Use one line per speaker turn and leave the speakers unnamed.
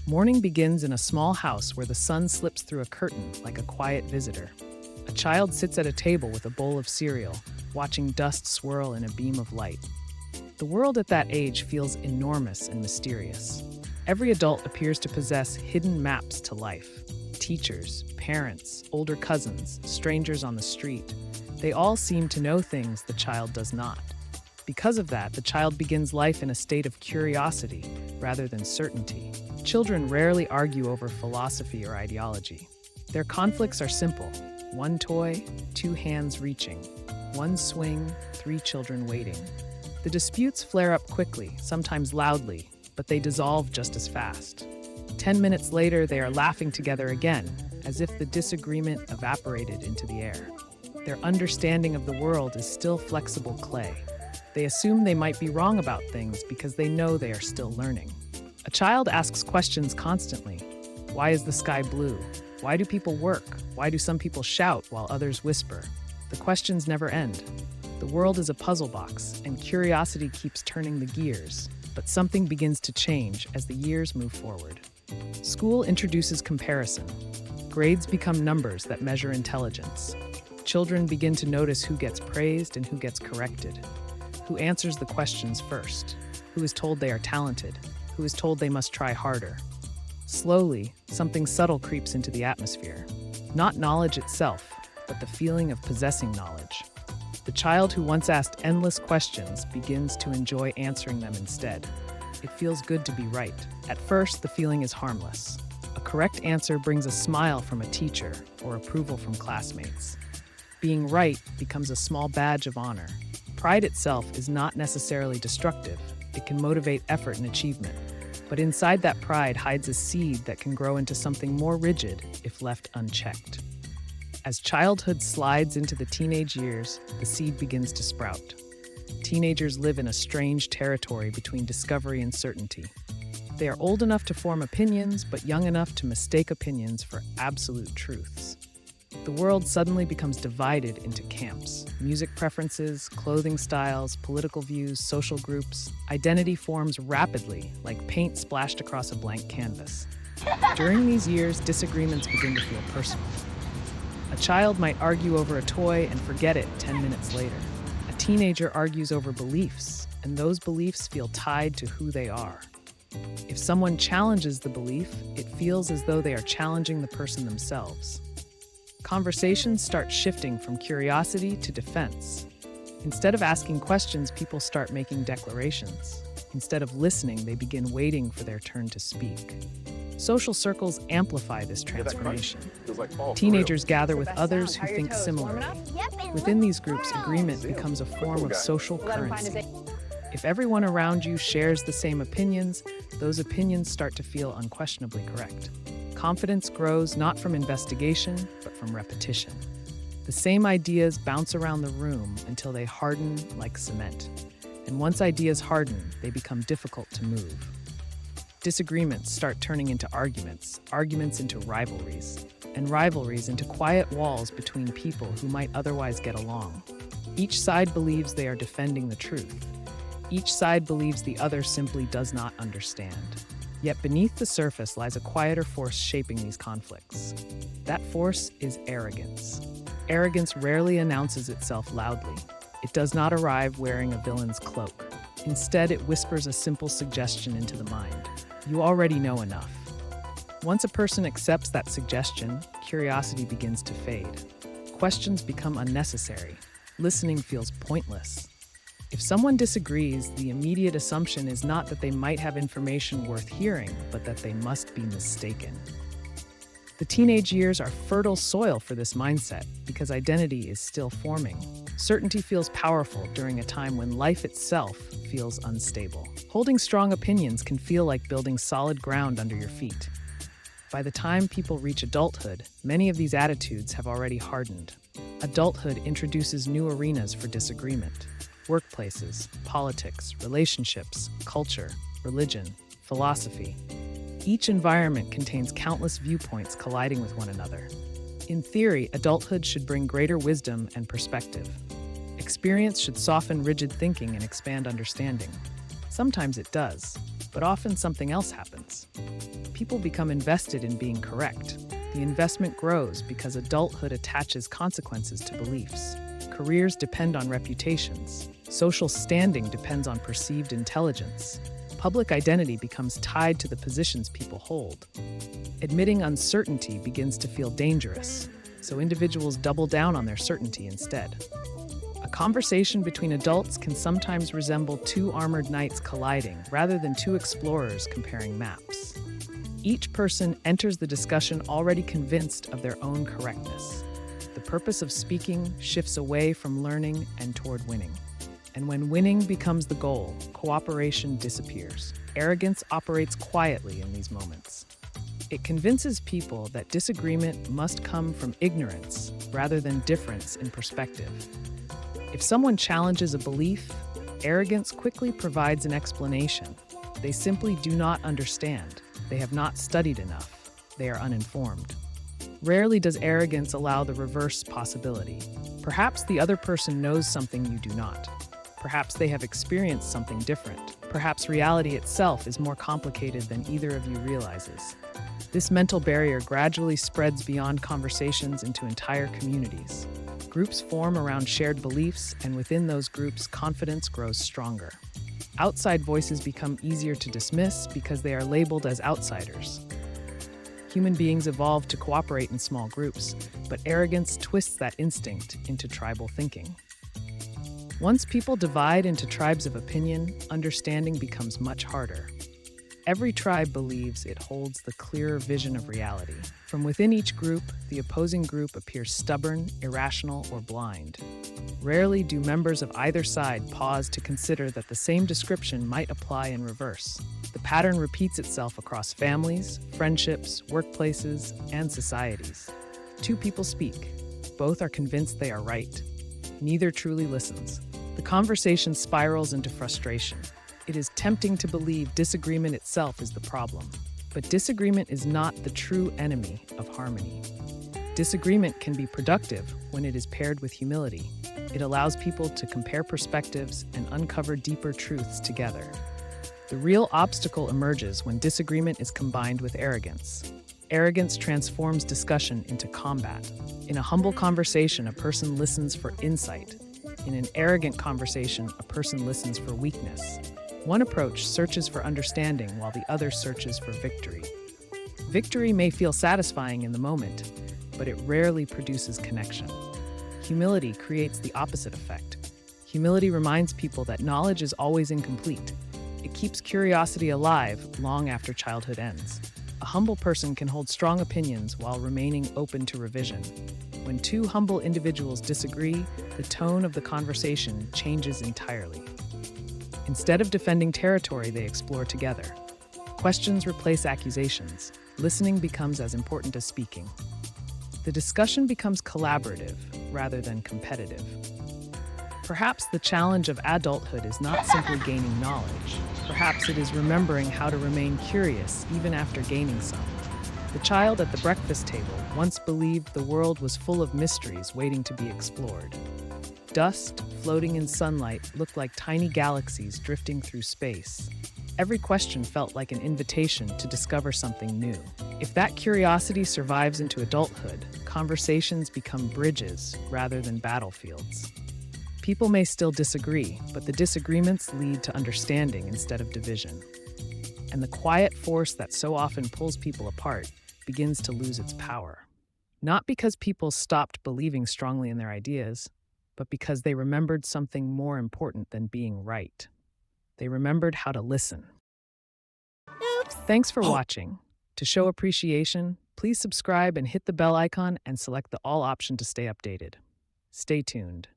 Morning begins in a small house where the sun slips through a curtain like a quiet visitor. A child sits at a table with a bowl of cereal, watching dust swirl in a beam of light. The world at that age feels enormous and mysterious. Every adult appears to possess hidden maps to life. Teachers, parents, older cousins, strangers on the street. They all seem to know things the child does not. Because of that, the child begins life in a state of curiosity rather than certainty. Children rarely argue over philosophy or ideology. Their conflicts are simple. One toy, two hands reaching. One swing, three children waiting. The disputes flare up quickly, sometimes loudly, but they dissolve just as fast. 10 minutes later, they are laughing together again, as if the disagreement evaporated into the air. Their understanding of the world is still flexible clay. They assume they might be wrong about things because they know they are still learning. A child asks questions constantly. Why is the sky blue? Why do people work? Why do some people shout while others whisper? The questions never end. The world is a puzzle box, and curiosity keeps turning the gears. But something begins to change as the years move forward. School introduces comparison. Grades become numbers that measure intelligence. Children begin to notice who gets praised and who gets corrected. Who answers the questions first? Who is told they are talented? Who is told they must try harder? Slowly, something subtle creeps into the atmosphere. Not knowledge itself, but the feeling of possessing knowledge. The child who once asked endless questions begins to enjoy answering them instead. It feels good to be right. At first, the feeling is harmless. A correct answer brings a smile from a teacher or approval from classmates. Being right becomes a small badge of honor. Pride itself is not necessarily destructive. It can motivate effort and achievement. But inside that pride hides a seed that can grow into something more rigid if left unchecked. As childhood slides into the teenage years, the seed begins to sprout. Teenagers live in a strange territory between discovery and certainty. They are old enough to form opinions, but young enough to mistake opinions for absolute truths. The world suddenly becomes divided into camps. Music preferences, clothing styles, political views, social groups. Identity forms rapidly, like paint splashed across a blank canvas. During these years, disagreements begin to feel personal. A child might argue over a toy and forget it 10 minutes later. A teenager argues over beliefs, and those beliefs feel tied to who they are. If someone challenges the belief, it feels as though they are challenging the person themselves. Conversations start shifting from curiosity to defense. Instead of asking questions, people start making declarations. Instead of listening, they begin waiting for their turn to speak. Social circles amplify this transformation. Teenagers gather with others who think similarly. Within these groups, agreement becomes a form of social currency. If everyone around you shares the same opinions, those opinions start to feel unquestionably correct. Confidence grows not from investigation, but from repetition. The same ideas bounce around the room until they harden like cement. And once ideas harden, they become difficult to move. Disagreements start turning into arguments, arguments into rivalries, and rivalries into quiet walls between people who might otherwise get along. Each side believes they are defending the truth. Each side believes the other simply does not understand. Yet beneath the surface lies a quieter force shaping these conflicts. That force is arrogance. Arrogance rarely announces itself loudly. It does not arrive wearing a villain's cloak. Instead, it whispers a simple suggestion into the mind. You already know enough. Once a person accepts that suggestion, curiosity begins to fade. Questions become unnecessary. Listening feels pointless. If someone disagrees, the immediate assumption is not that they might have information worth hearing, but that they must be mistaken. The teenage years are fertile soil for this mindset because identity is still forming. Certainty feels powerful during a time when life itself feels unstable. Holding strong opinions can feel like building solid ground under your feet. By the time people reach adulthood, many of these attitudes have already hardened. Adulthood introduces new arenas for disagreement. Workplaces, politics, relationships, culture, religion, philosophy. Each environment contains countless viewpoints colliding with one another. In theory, adulthood should bring greater wisdom and perspective. Experience should soften rigid thinking and expand understanding. Sometimes it does, but often something else happens. people become invested in being correct. The investment grows because adulthood attaches consequences to beliefs. Careers depend on reputations. Social standing depends on perceived intelligence. Public identity becomes tied to the positions people hold. Admitting uncertainty begins to feel dangerous, so individuals double down on their certainty instead. A conversation between adults can sometimes resemble two armored knights colliding rather than two explorers comparing maps. Each person enters the discussion already convinced of their own correctness. The purpose of speaking shifts away from learning and toward winning. And when winning becomes the goal, cooperation disappears. Arrogance operates quietly in these moments. It convinces people that disagreement must come from ignorance rather than difference in perspective. If someone challenges a belief, arrogance quickly provides an explanation. They simply do not understand. They have not studied enough. They are uninformed. Rarely does arrogance allow the reverse possibility. Perhaps the other person knows something you do not. Perhaps they have experienced something different. Perhaps reality itself is more complicated than either of you realizes. This mental barrier gradually spreads beyond conversations into entire communities. Groups form around shared beliefs, and within those groups, confidence grows stronger. Outside voices become easier to dismiss because they are labeled as outsiders. Human beings evolve to cooperate in small groups, but arrogance twists that instinct into tribal thinking. Once people divide into tribes of opinion, understanding becomes much harder. Every tribe believes it holds the clearer vision of reality. From within each group, the opposing group appears stubborn, irrational, or blind. Rarely do members of either side pause to consider that the same description might apply in reverse. The pattern repeats itself across families, friendships, workplaces, and societies. Two people speak. Both are convinced they are right. Neither truly listens. The conversation spirals into frustration. It is tempting to believe disagreement itself is the problem. But disagreement is not the true enemy of harmony. Disagreement can be productive when it is paired with humility. It allows people to compare perspectives and uncover deeper truths together. The real obstacle emerges when disagreement is combined with arrogance. Arrogance transforms discussion into combat. In a humble conversation, a person listens for insight. In an arrogant conversation, a person listens for weakness. One approach searches for understanding while the other searches for victory. Victory may feel satisfying in the moment, but it rarely produces connection. Humility creates the opposite effect. Humility reminds people that knowledge is always incomplete. It keeps curiosity alive long after childhood ends. A humble person can hold strong opinions while remaining open to revision. When two humble individuals disagree, the tone of the conversation changes entirely. Instead of defending territory, they explore together. Questions replace accusations. Listening becomes as important as speaking. The discussion becomes collaborative rather than competitive. Perhaps the challenge of adulthood is not simply gaining knowledge. Perhaps it is remembering how to remain curious even after gaining some. The child at the breakfast table once believed the world was full of mysteries waiting to be explored. Dust floating in sunlight looked like tiny galaxies drifting through space. Every question felt like an invitation to discover something new. If that curiosity survives into adulthood, conversations become bridges rather than battlefields. People may still disagree, but the disagreements lead to understanding instead of division. And the quiet force that so often pulls people apart begins to lose its power. Not because people stopped believing strongly in their ideas, but because they remembered something more important than being right. They remembered how to listen.
Oops.
Thanks for watching. To show appreciation, please subscribe and hit the bell icon and select the all option to stay updated. Stay tuned.